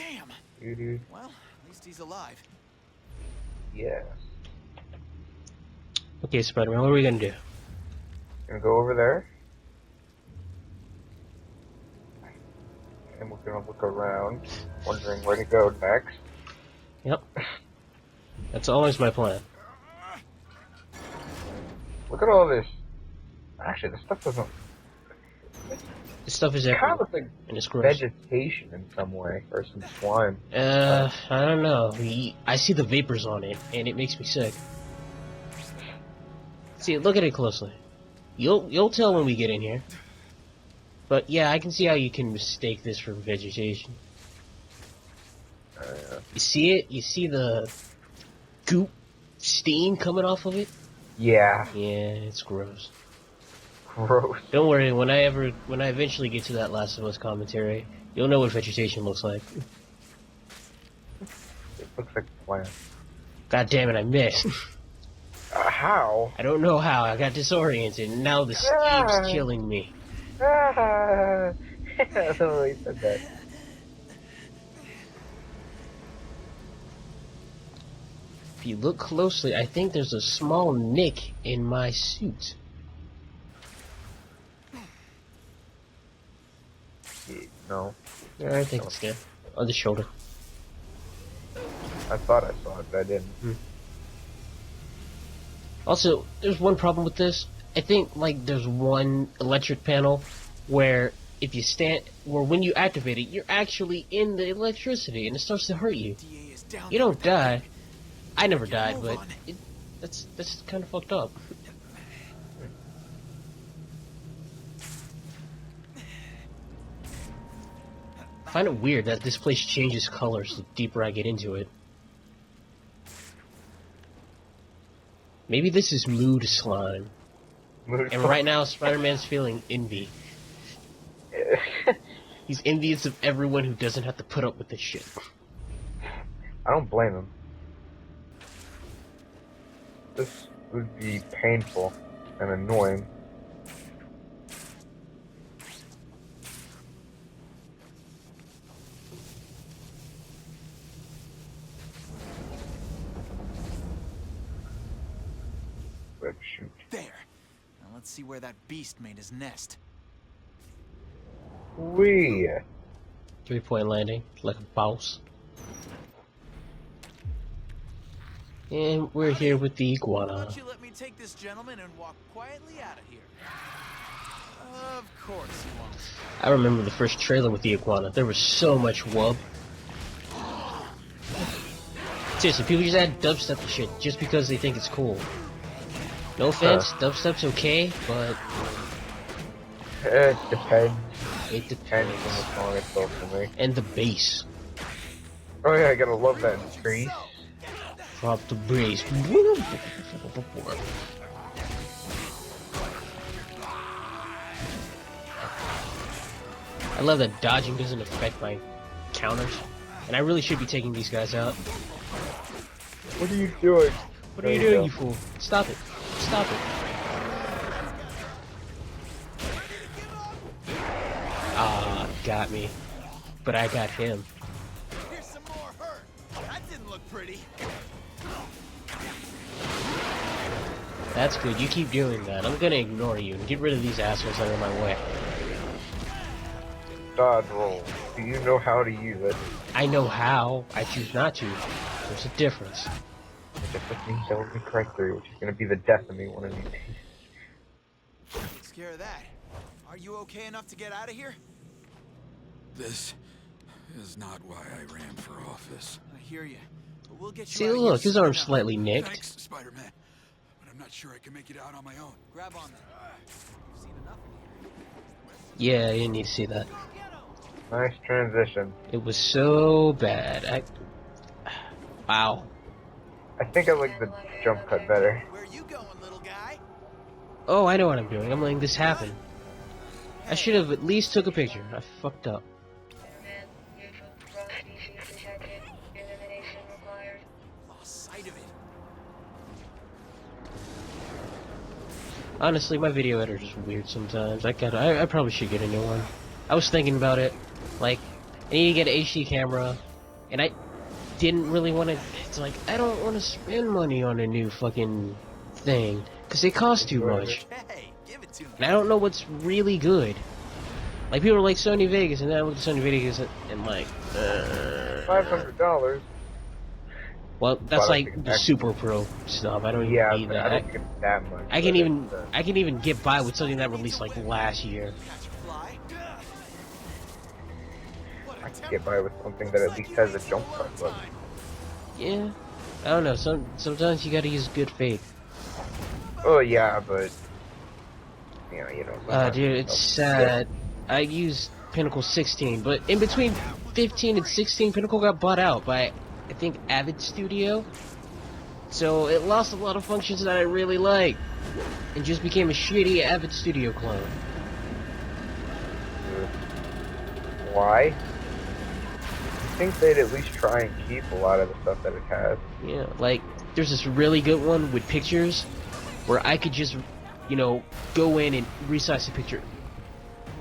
Damn. Dude. Well, at least he's alive. Yeah. Okay, Spider-Man, what are we gonna do? Gonna go over there. And we're gonna look around, wondering where to go next. Yep. That's always my plan. Look at all this. Actually, this stuff doesn't. This stuff is It kind everywhere, of looks like and it's gross. vegetation in some way, or some slime. I don't know. I see the vapors on it, and it makes me sick. See, look at it closely. You'll tell when we get in here. But yeah, I can see how you can mistake this for vegetation. You see it? You see the goop steam coming off of it? Yeah. Yeah, it's gross. Gross. Don't worry, when I eventually get to that Last of Us commentary, you'll know what vegetation looks like. It looks like a plant. God damn it, I missed. How? I don't know how, I got disoriented, and now the steam's killing me. I don't know he said that. If you look closely, I think there's a small nick in my suit. No. Yeah, I think it's there. On the shoulder. I thought I saw it, but I didn't. Also, there's one problem with this. I think, like, there's one electric panel where if you when you activate it, you're actually in the electricity and it starts to hurt you. You don't die. I never died, but that's kind of fucked up. I find it weird that this place changes colors the deeper I get into it. Maybe this is mood slime. And right now, Spider-Man's feeling envy. He's envious of everyone who doesn't have to put up with this shit. I don't blame him. This would be painful and annoying. Web shoot. There. Now let's see where that beast made his nest. Wee. 3-point landing, like a boss. And we're here with the Why iguana. don't you let me take this gentleman and walk quietly out of here? Of course you won't. I remember the first trailer with the iguana. There was so much wub. Seriously, people just add dubstep to shit just because they think it's cool. No offense, dubstep's okay, but It depends. it depends. Depends on the song itself for me. And the bass. Oh yeah, I gotta love that bass. Drop the bass. I love that dodging doesn't affect my counters. And I really should be taking these guys out. What are you doing? What are you doing, you fool? Stop it. Stop it. Ah, got me. But I got him. Here's some more hurt. That didn't look pretty. That's good. You keep doing that. I'm gonna ignore you and get rid of these assholes that are in my way. Dodge roll. Do you know how to use it? I know how. I choose not to. There's a difference. It just means that will be correct through, which is gonna be the death of me one of these days. Takes care of that. Are you okay enough to get out of here? This is not why I ran for office. I hear you. But we'll get you See, out of look, here his soon arm's enough. slightly nicked. Thanks, Spider-Man. But I'm not sure I can make it out on my own. Grab on then. You've seen enough in here. Yeah, I didn't need to see that. Nice transition. It was so bad. Wow. I think I like the jump cut better. Where you going, little guy? Oh, I know what I'm doing. I'm letting this happen. I should have at least took a picture. I fucked up. Lost sight of it. Honestly, my video editor's weird sometimes. I probably should get a new one. I was thinking about it. Like, I need to get an HD camera, and I didn't really want to. It's like I don't want to spend money on a new fucking thing because they cost too much, Hey, give it to me. and I don't know what's really good. Like people are like Sony Vegas, and then I look at Sony Vegas and like, $500. well, But that's I like think the Super Pro stuff. I don't even yeah, need but I that. don't think it's that much. I can but even it's, I can even get by with something that released like last year. Catch a fly. I can get by with something that at least has a jump cut button. Yeah, I don't know. Sometimes you gotta use good faith. Oh yeah, but yeah, you know. sometimes Dude, you it's know. sad. I used Pinnacle 16, but in between 15 and 16, Pinnacle got bought out by I think Avid Studio. So it lost a lot of functions that I really like, and just became a shitty Avid Studio clone. Why? I think they'd at least try and keep a lot of the stuff that it has. Yeah, like there's this really good one with pictures where I could just, you know, go in and resize the picture.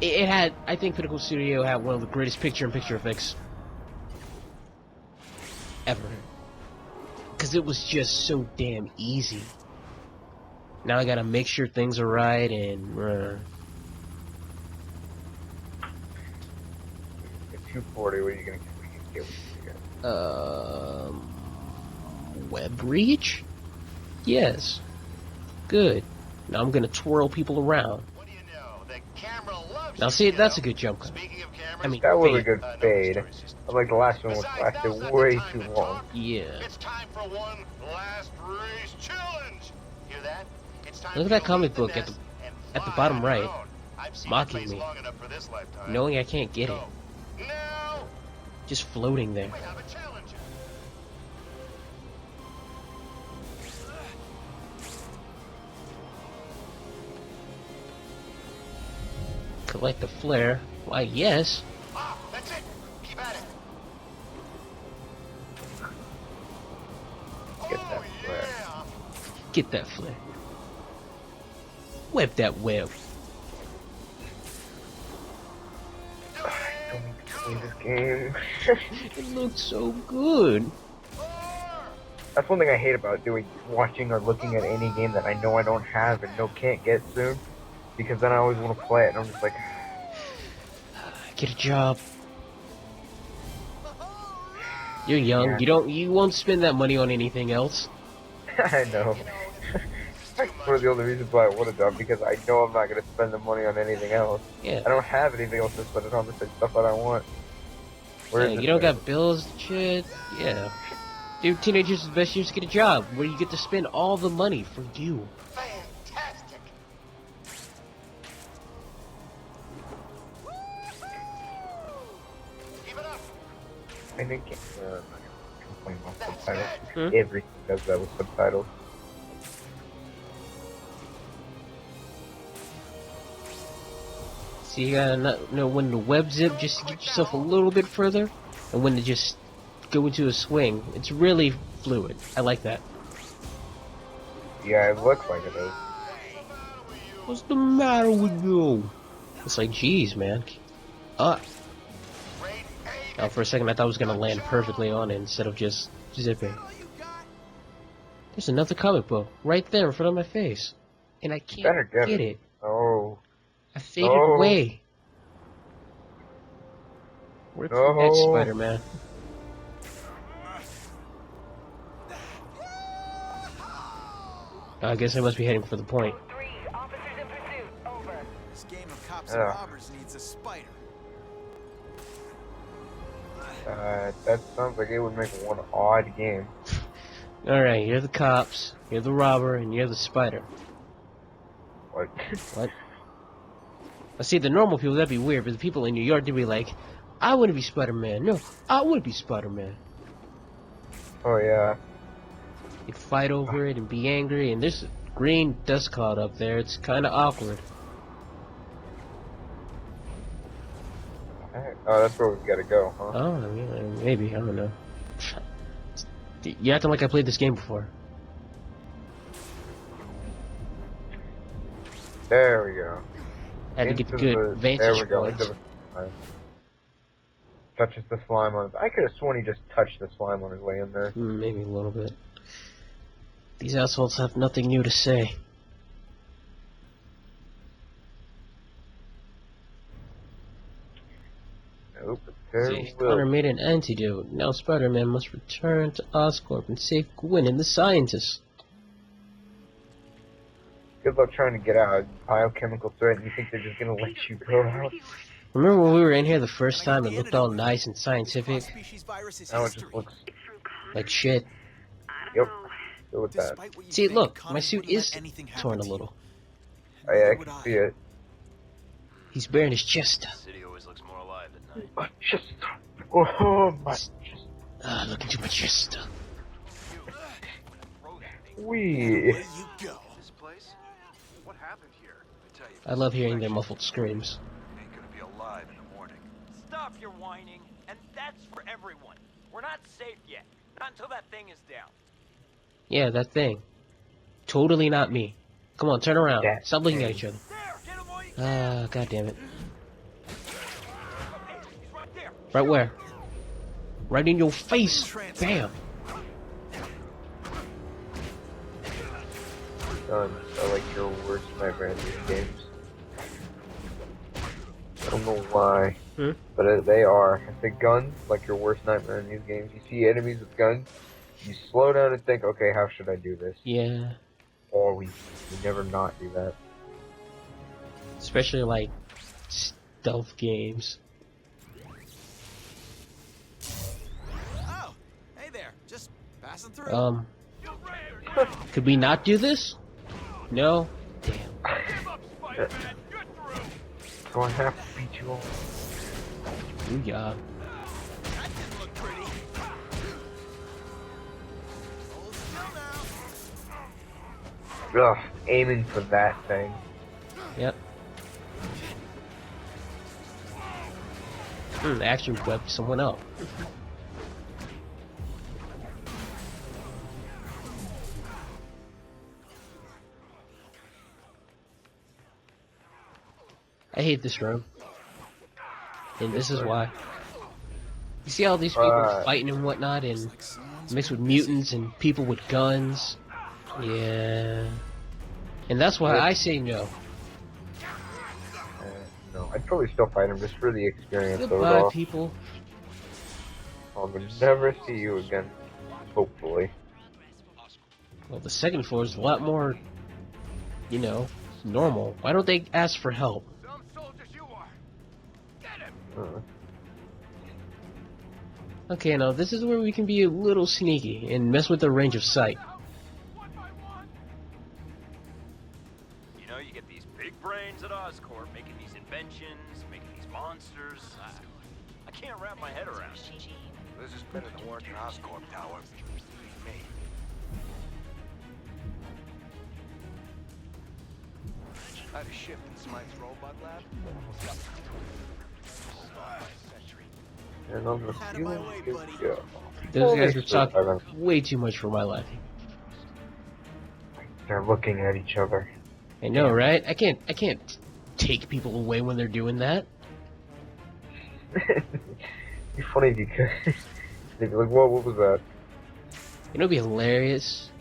It had, I think Pinnacle Studio had one of the greatest picture-in-picture effects ever. Because it was just so damn easy. Now I gotta make sure things are right and... At 240, what are you gonna get with you guys? Web reach? Yes. Good. Now I'm gonna twirl people around. What do you know? The camera loves Now you, see, that's a kiddo. good jump cut. Speaking of cameras, I mean, That was a fade. good no fade. story systems. Like the last one was Besides, lasted now's not way the time too to long. talk. Yeah. It's time for one last race challenge. Hear that? It's time Look at for that you to comic leave the book at nest and the fly bottom on your right, own. I've seen mocking your face me. long enough for this lifetime. Knowing I can't get it. Go. Now Just floating there. we have a challenger. Collect the flare. Why, yes. Ah, that's it. Keep at it. Get that flare. Yeah. Get that flare. Web that web. Don't need to play this game. It looks so good. That's one thing I hate about watching or looking at any game that I know I don't have and can't get soon. Because then I always want to play it and I'm just like, Get a job. You're young. Yeah. You won't spend that money on anything else. I know. That's one of the only reasons why I want a job, because I know I'm not going to spend the money on anything else. Yeah. I don't have anything else to spend it on besides stuff that I want. Where Yeah, is you this don't thing? got bills and shit. Yeah. Dude, teenagers is the best years to get a job, where you get to spend all the money for you. Fantastic. Keep it up. I think I'm not gonna complain about subtitles. Hmm? Everything does that with subtitles. So you gotta know when to web zip just to get yourself a little bit further, and when to just go into a swing. It's really fluid. I like that. Yeah, it looks like it is. What's the matter with you? It's like, geez, man. Now for a second I thought I was gonna land perfectly on it instead of just zipping. There's another comic book right there in front of my face, and I Better can't get get it. Oh. I faded No. away. Where's the No. next Spider-Man? I guess I must be heading for the point. 3, officers in pursuit. Over. This game of cops and robbers needs a spider. That sounds like it would make one odd game. Alright, you're the cops, you're the robber, and you're the spider. What? What? I see, the normal people, that'd be weird, but the people in New York, they'd be like, I want to be Spider-Man. No, I want to be Spider-Man. Oh yeah. You'd fight over it and be angry, and there's green dust cloud up there. It's kind of awkward. Oh, that's where we've got to go, huh? Oh, I mean, maybe, I don't know. You acting like I played this game before. There we go. Had to get the Into good there we vantage go. points. Into the- touches the slime on. I could have sworn he just touched the slime on his way in there. Maybe a little bit. These assholes have nothing new to say. Nope, there See, will. Connor made an antidote. Now Spider-Man must return to Oscorp and save Gwen and the scientists. Good luck trying to get out. Biochemical threat, and you think they're just gonna let you go out? Remember when we were in here the first time? It looked all nice and scientific. Cross-species virus is Now it just history. looks. Like shit. Yep. Go with that. Despite what you See, think, look, Connor my suit wouldn't let is anything happen torn a to you. little. Oh, yeah, I Neither can would see it. He's bearing his chest. City always looks more alive at night. Oh, just. Oh my. Look into my chest. Wee. Where you go. This place? What happened here? I tell you, I love hearing their muffled screams. Ain't gonna be alive in the morning. Stop your whining, and that's for everyone. We're not safe yet. Not until that thing is down. Yeah, that thing. Totally not me. Come on, turn around. That Stop looking at thing. each other. There! Get him while you can! God damn it. Hey, he's right there! Right where? Right in your face. Bam. Guns are like your worst nightmare in these games. I don't know why, but they are. I say guns like your worst nightmare in these games. You see enemies with guns, you slow down and think, okay, how should I do this? Yeah. Or we never not do that. Especially like stealth games. Oh, hey there. Just passing through. Could we not do this? No? Damn. So I have to beat you all. Booyah. That didn't look pretty. Hold still now. Ugh, aiming for that thing. Yep. They actually webbed someone up. I hate this room. And this is why. You see all these people fighting and whatnot, and mixed with mutants and people with guns. Yeah. And that's why I say no. No, I'd probably still fight him just for the experience of it Goodbye, all. people. I'll never see you again, hopefully. Well, the second floor is a lot more, you know, normal. Why don't they ask for help? Dumb soldiers you are. Get him! Okay, now this is where we can be a little sneaky and mess with the range of sight. One by one! You know, you get these big brains at Oscorp making these inventions, making these monsters. I can't wrap my head around it. This is better than working Oscorp Tower. Me. I had a shift in Smythe's robot lab. And on the Out of my ceiling, way, here buddy. we go. Those guys are Thanks for talking way too much for my liking. They're looking at each other. I know, right? I can't take people away when they're doing that. It'd be funny if you could. They'd be like, whoa, what was that? You know, it'd be hilarious.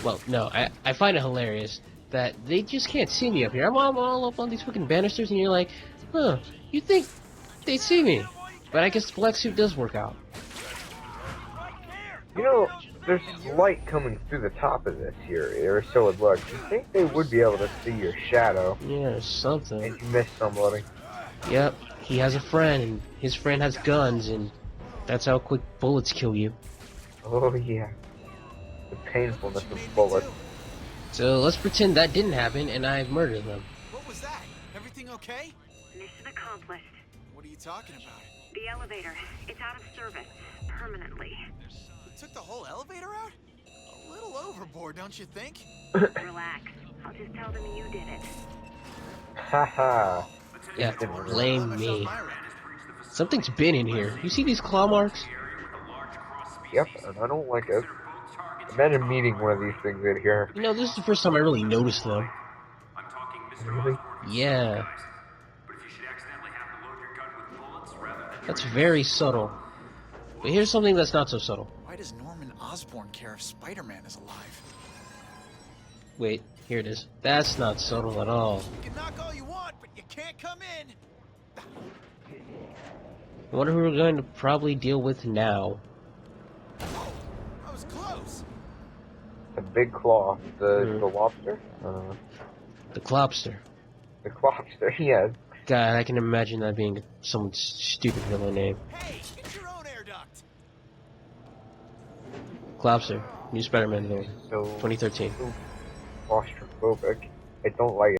Well, no, I find it hilarious that they just can't see me up here. I'm all up on these fucking banisters, and you're like, huh? You think they see me? But I guess the black suit does work out. You know, there's light coming through the top of this here, or so it looks. You think they would be able to see your shadow, Yeah, or something. and you miss somebody. Yep, he has a friend, and his friend has guns, and that's how quick bullets kill you. Oh yeah. The painfulness of bullets. So let's pretend that didn't happen, and I murdered them. What was that? Everything okay? Mission accomplished. What are you talking about? The elevator. It's out of service. Permanently. You took the whole elevator out? A little overboard, don't you think? Relax. I'll just tell them you did it. Haha. Yeah, I'll blame let myself me. my round. Something's been in here. You see these claw marks? Yep, and I don't like it. Imagine meeting one of these things in here. You know, this is the first time I really noticed them. Really? Yeah. That's very subtle. But here's something that's not so subtle. Why does Norman Osborn care if Spider-Man is alive? Wait, here it is. That's not subtle at all. You can knock all you want, but you can't come in. I wonder who we're going to probably deal with now. I was close. The big claw. The lobster? The Clawbster. The Clawbster, yes. God, I can imagine that being someone's stupid villain name. Hey, get your own air duct. Clawbster, new Spider-Man villain, So 2013. claustrophobic. I don't like it.